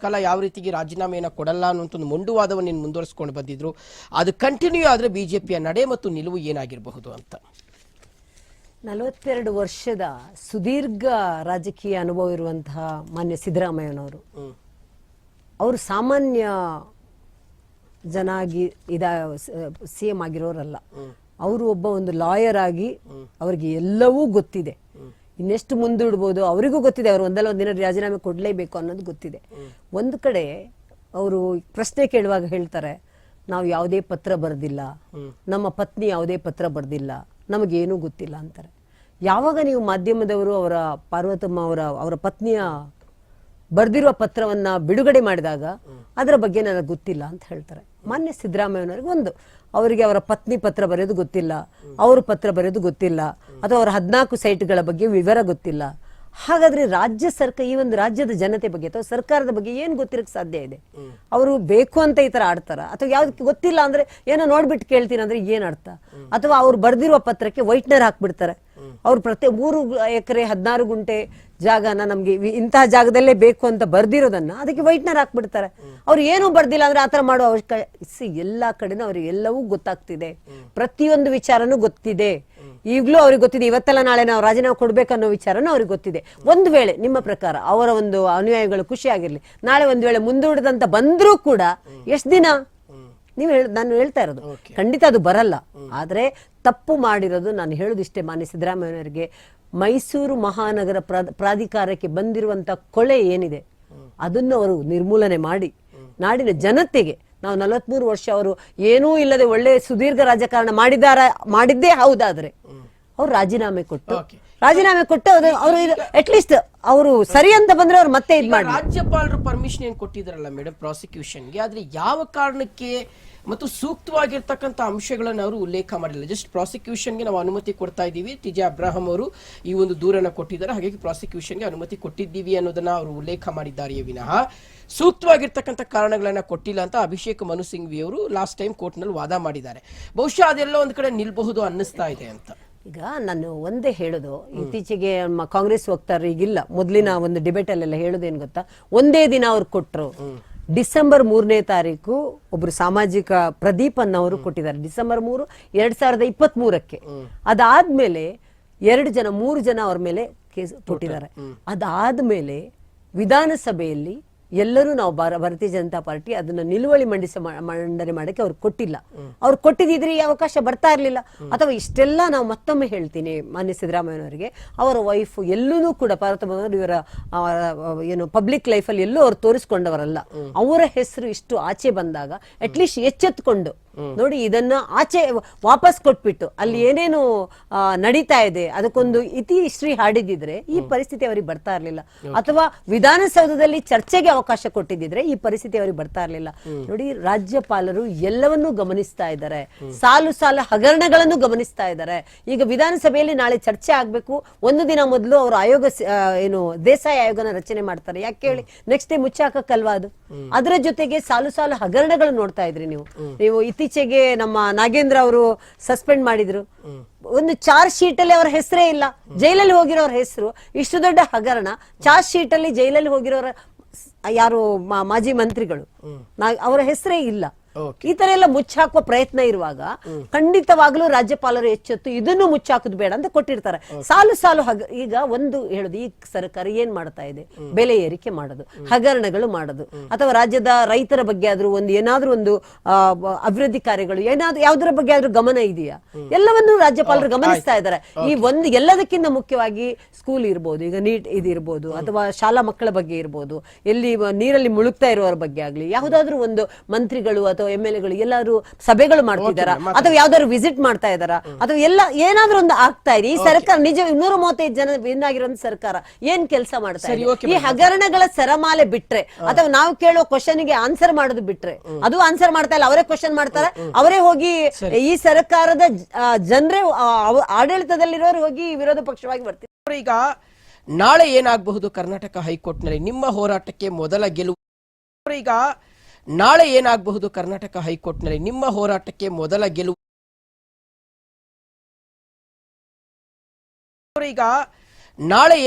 ಕಾಲ ಯಾವ ರೀತಿಗೆ ರಾಜೀನಾಮೆಯನ್ನು ಕೊಡಲ್ಲ ಅನ್ನುವಂಥ ಒಂದು ಮೊಂಡುವಾದವನ್ನು ಮುಂದುವರಿಸಿಕೊಂಡು ಬಂದಿದ್ರು. ಅದು ಕಂಟಿನ್ಯೂ ಆದರೆ ಬಿಜೆಪಿಯ ನಡೆ ಮತ್ತು ನಿಲುವು ಏನಾಗಿರಬಹುದು ಅಂತ. 42 ವರ್ಷದ ಸುದೀರ್ಘ ರಾಜಕೀಯ ಅನುಭವ ಇರುವಂತಹ ಮಾನ್ಯ ಸಿದ್ದರಾಮಯ್ಯನವರು ಅವರು ಸಾಮಾನ್ಯ ಜನ ಆಗಿ ಸಿಎಂ ಆಗಿರೋರಲ್ಲ. ಅವರು ಒಬ್ಬ ಒಂದು ಲಾಯರ್ ಆಗಿ ಅವರಿಗೆ ಎಲ್ಲವೂ ಗೊತ್ತಿದೆ. ಇನ್ನೆಷ್ಟು ಮುಂದೂಡ್ಬೋದು ಅವರಿಗೂ ಗೊತ್ತಿದೆ. ಅವರು ಒಂದಲ್ಲ ಒಂದಿನ ರಾಜೀನಾಮೆ ಕೊಡಲೇಬೇಕು ಅನ್ನೋದು ಗೊತ್ತಿದೆ. ಒಂದು ಕಡೆ ಅವರು ಪ್ರಶ್ನೆ ಕೇಳುವಾಗ ಹೇಳ್ತಾರೆ, ನಾವು ಯಾವುದೇ ಪತ್ರ ಬರೆದಿಲ್ಲ, ನಮ್ಮ ಪತ್ನಿ ಯಾವುದೇ ಪತ್ರ ಬರೆದಿಲ್ಲ, ನಮಗೇನೂ ಗೊತ್ತಿಲ್ಲ ಅಂತಾರೆ. ಯಾವಾಗ ನೀವು ಮಾಧ್ಯಮದವರು ಅವರ ಪಾರ್ವತಮ್ಮ ಅವರ ಪತ್ನಿಯ ಬರ್ದಿರುವ ಪತ್ರವನ್ನ ಬಿಡುಗಡೆ ಮಾಡಿದಾಗ ಅದರ ಬಗ್ಗೆ ನನಗೆ ಗೊತ್ತಿಲ್ಲ ಅಂತ ಹೇಳ್ತಾರೆ. ಮಾನ್ಯ ಸಿದ್ದರಾಮಯ್ಯನವರಿಗೆ ಅವರಿಗೆ ಅವರ ಪತ್ನಿ ಪತ್ರ ಬರೆಯೋದು ಗೊತ್ತಿಲ್ಲ, ಅವರು ಪತ್ರ ಬರೆಯೋದು ಗೊತ್ತಿಲ್ಲ, ಅಥವಾ ಅವರ 14 ಸೈಟ್ಗಳ ಬಗ್ಗೆ ವಿವರ ಗೊತ್ತಿಲ್ಲ. ಹಾಗಾದ್ರೆ ರಾಜ್ಯ ಸರ್ಕಾರ, ಈ ಒಂದು ರಾಜ್ಯದ ಜನತೆ ಬಗ್ಗೆ ಅಥವಾ ಸರ್ಕಾರದ ಬಗ್ಗೆ ಏನ್ ಗೊತ್ತಿರಕ್ಕೆ ಸಾಧ್ಯ ಇದೆ? ಅವರು ಬೇಕು ಅಂತ ಈ ತರ ಆಡ್ತಾರ, ಅಥವಾ ಯಾವ್ದಕ್ಕೆ ಗೊತ್ತಿಲ್ಲ ಅಂದ್ರೆ ಏನೋ ನೋಡ್ಬಿಟ್ಟು ಕೇಳ್ತೀನಿ ಅಂದ್ರೆ ಏನ್ ಅರ್ಥ? ಅಥವಾ ಅವ್ರು ಬರ್ದಿರುವ ಪತ್ರಕ್ಕೆ ವೈಟ್ನರ್ ಹಾಕ್ಬಿಡ್ತಾರೆ. ಅವ್ರು ಪ್ರತಿ 3 ಎಕರೆ 16 ಗುಂಟೆ ಜಾಗನ ನಮ್ಗೆ ಇಂತಹ ಜಾಗದಲ್ಲೇ ಬೇಕು ಅಂತ ಬರ್ದಿರೋದನ್ನ ಅದಕ್ಕೆ ವೈಟ್ನರ್ ಹಾಕ್ಬಿಡ್ತಾರೆ. ಅವ್ರು ಏನೂ ಬರ್ದಿಲ್ಲ ಅಂದ್ರೆ ಆತರ ಮಾಡೋ ಅವಶ್ಯಕ ಎಲ್ಲಾ ಕಡೆನೂ ಅವ್ರಿಗೆ ಎಲ್ಲವೂ ಗೊತ್ತಾಗ್ತಿದೆ, ಪ್ರತಿಯೊಂದು ವಿಚಾರನೂ ಗೊತ್ತಿದೆ. ಈಗಲೂ ಅವ್ರಿಗೆ ಗೊತ್ತಿದೆ, ಇವತ್ತೆಲ್ಲ ನಾಳೆ ನಾವು ರಾಜೀನಾಮೆ ಕೊಡ್ಬೇಕನ್ನೋ ವಿಚಾರನೂ ಅವ್ರಿಗೆ ಗೊತ್ತಿದೆ. ಒಂದು ವೇಳೆ ನಿಮ್ಮ ಪ್ರಕಾರ ಅವರ ಒಂದು ಅನುಯಾಯಿಗಳು ಖುಷಿ ಆಗಿರ್ಲಿ, ನಾಳೆ ಒಂದು ವೇಳೆ ಮುಂದೂಡದಂತ ಬಂದ್ರೂ ಕೂಡ ಎಷ್ಟು ದಿನ ನಾನು ಹೇಳ್ತಾ ಇರೋದು ಖಂಡಿತ ಅದು ಬರಲ್ಲ. ಆದ್ರೆ ತಪ್ಪು ಮಾಡಿರೋದು, ನಾನು ಹೇಳುದಿಷ್ಟೇ, ಮಾನ್ಯ ಸಿದ್ದರಾಮಯ್ಯನವರಿಗೆ ಮೈಸೂರು ಮಹಾನಗರ ಪ್ರಾಧಿಕಾರಕ್ಕೆ ಬಂದಿರುವಂತ ಕೊಳೆ ಏನಿದೆ ಅದನ್ನು ಅವರು ನಿರ್ಮೂಲನೆ ಮಾಡಿ ನಾಡಿನ ಜನತೆಗೆ, ನಾವು 43 ವರ್ಷ ಅವರು ಏನೂ ಇಲ್ಲದೆ ಒಳ್ಳೆ ಸುದೀರ್ಘ ರಾಜಕಾರಣ ಮಾಡಿದ್ದೇ ಹೌದಾದ್ರೆ ಅವ್ರು ರಾಜೀನಾಮೆ ಕೊಟ್ಟು ಅವರು ಅಟ್ಲೀಸ್ಟ್ ಅವರು ಸರಿ ಅಂತ ಬಂದ್ರೆ ಅವ್ರು ಮತ್ತೆ ಇದು ಮಾಡಿ. ರಾಜ್ಯಪಾಲರು ಪರ್ಮಿಷನ್ ಏನ್ ಕೊಟ್ಟಿದ್ರಲ್ಲ ಮೇಡಮ್ ಪ್ರಾಸಿಕ್ಯೂಷನ್ಗೆ, ಆದ್ರೆ ಯಾವ ಕಾರಣಕ್ಕೆ ಮತ್ತು ಸೂಕ್ತವಾಗಿರ್ತಕ್ಕಂಥ ಅಂಶಗಳನ್ನು ಅವರು ಉಲ್ಲೇಖ ಮಾಡಿಲ್ಲ. ಜಸ್ಟ್ ಪ್ರಾಸಿಕ್ಯೂಷನ್ಗೆ ನಾವು ಅನುಮತಿ ಕೊಡ್ತಾ ಇದ್ದೀವಿ, ಟಿಜೆ ಅಬ್ರಾಹಂ ಅವರು ಈ ಒಂದು ದೂರನ್ನ ಕೊಟ್ಟಿದ್ದಾರೆ, ಹಾಗಾಗಿ ಪ್ರಾಸಿಕ್ಯೂಷನ್ಗೆ ಅನುಮತಿ ಕೊಟ್ಟಿದ್ದೀವಿ ಅನ್ನೋದನ್ನ ಅವರು ಉಲ್ಲೇಖ ಮಾಡಿದ್ದಾರೆಯೇ ವಿನಃ ಸೂಕ್ತವಾಗಿರ್ತಕ್ಕಂಥ ಕಾರಣಗಳನ್ನ ಕೊಟ್ಟಿಲ್ಲ ಅಂತ ಅಭಿಷೇಕ್ ಮನು ಸಿಂಘ್ವಿ ಅವರು ಲಾಸ್ಟ್ ಟೈಮ್ ಕೋರ್ಟ್ನಲ್ಲಿ ವಾದ ಮಾಡಿದ್ದಾರೆ. ಬಹುಶಃ ಅದೆಲ್ಲ ಒಂದ್ ಕಡೆ ನಿಲ್ಬಹುದು ಅನ್ನಿಸ್ತಾ ಇದೆ ಅಂತ. ಈಗ ನಾನು ಒಂದೇ ಹೇಳೋದು, ಇತ್ತೀಚೆಗೆ ನಮ್ಮ ಕಾಂಗ್ರೆಸ್ ವಕ್ತಾರರು ಈಗಿಲ್ಲ, ಮೊದಲಿನ ಒಂದು ಡಿಬೇಟ್ ಅಲ್ಲೆಲ್ಲ ಹೇಳೋದೇನು ಗೊತ್ತಾ, ಒಂದೇ ದಿನ ಅವ್ರು ಕೊಟ್ಟರು. ಡಿಸೆಂಬರ್ 3ನೇ ತಾರೀಕು ಒಬ್ರು ಸಾಮಾಜಿಕ ಪ್ರದೀಪ್ ಅನ್ನೋರು ಕೊಟ್ಟಿದ್ದಾರೆ, ಡಿಸೆಂಬರ್ 3, 2023ಕ್ಕೆ. ಅದಾದ್ಮೇಲೆ 3 ಜನ ಅವ್ರ ಮೇಲೆ ಕೇಸ್ ಕೊಟ್ಟಿದ್ದಾರೆ. ಅದಾದ್ಮೇಲೆ ವಿಧಾನಸಭೆಯಲ್ಲಿ ಎಲ್ಲರೂ ನಾವು ಭಾರತೀಯ ಜನತಾ ಪಾರ್ಟಿ ಅದನ್ನ ನಿಲುವಳಿ ಮಂಡನೆ ಮಾಡಕ್ಕೆ ಅವ್ರು ಕೊಟ್ಟಿಲ್ಲ. ಅವ್ರು ಕೊಟ್ಟಿದ್ರೆ ಈ ಅವಕಾಶ ಬರ್ತಾ ಇರ್ಲಿಲ್ಲ. ಅಥವಾ ಇಷ್ಟೆಲ್ಲ ನಾವು ಮತ್ತೊಮ್ಮೆ ಹೇಳ್ತೀನಿ, ಮಾನ್ಯ ಸಿದ್ದರಾಮಯ್ಯನವರಿಗೆ ಅವರ ವೈಫ್ ಎಲ್ಲೂ ಕೂಡ ಇವರ ಏನು ಪಬ್ಲಿಕ್ ಲೈಫಲ್ಲಿ ಎಲ್ಲೂ ಅವ್ರು ತೋರಿಸ್ಕೊಂಡವರಲ್ಲ. ಅವರ ಹೆಸರು ಇಷ್ಟು ಆಚೆ ಬಂದಾಗ ಅಟ್ಲೀಸ್ಟ್ ಎಚ್ಚೆತ್ಕೊಂಡು ನೋಡಿ, ಇದನ್ನ ಆಚೆ ವಾಪಸ್ ಕೊಟ್ಬಿಟ್ಟು ಅಲ್ಲಿ ಏನೇನು ನಡೀತಾ ಇದೆ ಅದಕ್ಕೊಂದು ಇತಿಶ್ರೀ ಹಾಡಿದಿದ್ರೆ ಈ ಪರಿಸ್ಥಿತಿ ಅವರಿಗೆ ಬರ್ತಾ ಇರ್ಲಿಲ್ಲ. ಅಥವಾ ವಿಧಾನಸೌಧದಲ್ಲಿ ಚರ್ಚೆಗೆ ಅವಕಾಶ ಕೊಟ್ಟಿದ್ರೆ ಈ ಪರಿಸ್ಥಿತಿ ಅವರಿಗೆ ಬರ್ತಾ ಇರ್ಲಿಲ್ಲ. ನೋಡಿ, ರಾಜ್ಯಪಾಲರು ಎಲ್ಲವನ್ನೂ ಗಮನಿಸ್ತಾ ಇದ್ದಾರೆ, ಸಾಲು ಹಗರಣಗಳನ್ನು ಗಮನಿಸ್ತಾ ಇದ್ದಾರೆ. ಈಗ ವಿಧಾನಸಭೆಯಲ್ಲಿ ನಾಳೆ ಚರ್ಚೆ ಆಗ್ಬೇಕು, ಒಂದು ದಿನ ಮೊದಲು ಅವರು ಆಯೋಗ ಏನು ದೇಸಾಯಿ ಆಯೋಗನ ರಚನೆ ಮಾಡ್ತಾರೆ. ಯಾಕೆ ಹೇಳಿ, ನೆಕ್ಸ್ಟ್ ಡೇ ಮುಚ್ಚಾಕಲ್ವಾ ಅದು? ಅದರ ಜೊತೆಗೆ ಸಾಲು ಹಗರಣಗಳು ನೋಡ್ತಾ ಇದ್ರಿ ನೀವು ಇತ್ತೀಚೆಗೆ ನಮ್ಮ ನಾಗೇಂದ್ರ ಅವರು ಸಸ್ಪೆಂಡ್ ಮಾಡಿದ್ರು. ಒಂದು ಚಾರ್ಜ್ ಶೀಟ್ ಅಲ್ಲಿ ಅವರ ಹೆಸರೇ ಇಲ್ಲ, ಜೈಲಲ್ಲಿ ಹೋಗಿರೋರ ಹೆಸರು. ಇಷ್ಟು ದೊಡ್ಡ ಹಗರಣ, ಚಾರ್ಜ್ ಶೀಟ್ ಅಲ್ಲಿ ಜೈಲಲ್ಲಿ ಹೋಗಿರೋರ ಯಾರು ಮಾಜಿ ಮಂತ್ರಿಗಳು ಅವರ ಹೆಸರೇ ಇಲ್ಲ. ಈ ತರ ಎಲ್ಲ ಮುಚ್ಚಾಕುವ ಪ್ರಯತ್ನ ಇರುವಾಗ ಖಂಡಿತವಾಗ್ಲೂ ರಾಜ್ಯಪಾಲರು ಎಚ್ಚೆತ್ತು ಇದನ್ನು ಮುಚ್ಚಾಕುದು ಬೇಡ ಅಂತ ಕೊಟ್ಟಿರ್ತಾರೆ. ಸಾಲು ಈಗ ಒಂದು ಹೇಳುದು, ಈ ಸರ್ಕಾರ ಏನ್ ಮಾಡ್ತಾ ಇದೆ, ಬೆಲೆ ಏರಿಕೆ ಮಾಡೋದು, ಹಗರಣಗಳು ಮಾಡೋದು, ಅಥವಾ ರಾಜ್ಯದ ರೈತರ ಬಗ್ಗೆ ಆದ್ರೂ ಏನಾದ್ರೂ ಒಂದು ಅಭಿವೃದ್ಧಿ ಕಾರ್ಯಗಳು ಯಾವ್ದರ ಬಗ್ಗೆ ಆದ್ರೂ ಗಮನ ಇದೆಯಾ? ಎಲ್ಲವನ್ನೂ ರಾಜ್ಯಪಾಲರು ಗಮನಿಸ್ತಾ ಇದ್ದಾರೆ. ಈ ಎಲ್ಲದಕ್ಕಿಂತ ಮುಖ್ಯವಾಗಿ ಸ್ಕೂಲ್ ಇರ್ಬೋದು, ಈಗ ನೀಟ್ ಇದಿರ್ಬೋದು, ಅಥವಾ ಶಾಲಾ ಮಕ್ಕಳ ಬಗ್ಗೆ ಇರ್ಬೋದು, ಎಲ್ಲಿ ನೀರಲ್ಲಿ ಮುಳುಗ್ತಾ ಇರುವವರ ಬಗ್ಗೆ ಆಗ್ಲಿ, ಯಾವ್ದಾದ್ರು ಒಂದು ಮಂತ್ರಿಗಳು ಅಥವಾ MLAಗಳು ಎಲ್ಲಾದ್ರೂ ಸಭೆಗಳು ಮಾಡ್ತಿದಾರ, ಅಥವಾ ಯಾವ್ದಾದ್ರು ವಿಸಿಟ್ ಮಾಡ್ತಾ ಇದಾರ, ಅಥವಾ ಏನಾದ್ರೂ ಒಂದು ಆಗ್ತಾ ಇದೆ. ಈ ಸರ್ಕಾರ ನಿಜ 235 ಜನ ವಿನ್ ಆಗಿರೋ ಸರ್ಕಾರ ಏನ್ ಕೆಲಸ ಮಾಡ್ತಾ ಇದೆ? ಈ ಹಗರಣಗಳ ಸರಮಾಲೆ ಬಿಟ್ರೆ, ಅಥವಾ ನಾವು ಕೇಳೋ ಕ್ವಶನ್ ಗೆ ಆನ್ಸರ್ ಮಾಡೋದು ಬಿಟ್ರೆ, ಅದು ಆನ್ಸರ್ ಮಾಡ್ತಾ ಇಲ್ಲ, ಅವರೇ ಕ್ವಶನ್ ಮಾಡ್ತಾರೆ, ಅವರೇ ಹೋಗಿ ಈ ಸರ್ಕಾರದ ಜನರೇ ಆಡಳಿತದಲ್ಲಿರೋರು ಹೋಗಿ ವಿರೋಧ ಪಕ್ಷವಾಗಿ ಬರ್ತಾರೆ. ಈಗ ನಾಳೆ ಏನಾಗಬಹುದು ಕರ್ನಾಟಕ ಹೈಕೋರ್ಟ್ನಲ್ಲಿ ನಿಮ್ಮ ಹೋರಾಟಕ್ಕೆ ಮೊದಲ ಗೆಲುವು? ಈಗ ನಾಳೆ ಏನಾಗಬಹುದು ಕರ್ನಾಟಕ ಹೈಕೋರ್ಟ್ನಲ್ಲಿ ನಿಮ್ಮ ಹೋರಾಟಕ್ಕೆ ಮೊದಲ ಗೆಲುವು? ಈಗ ನಾಳೆ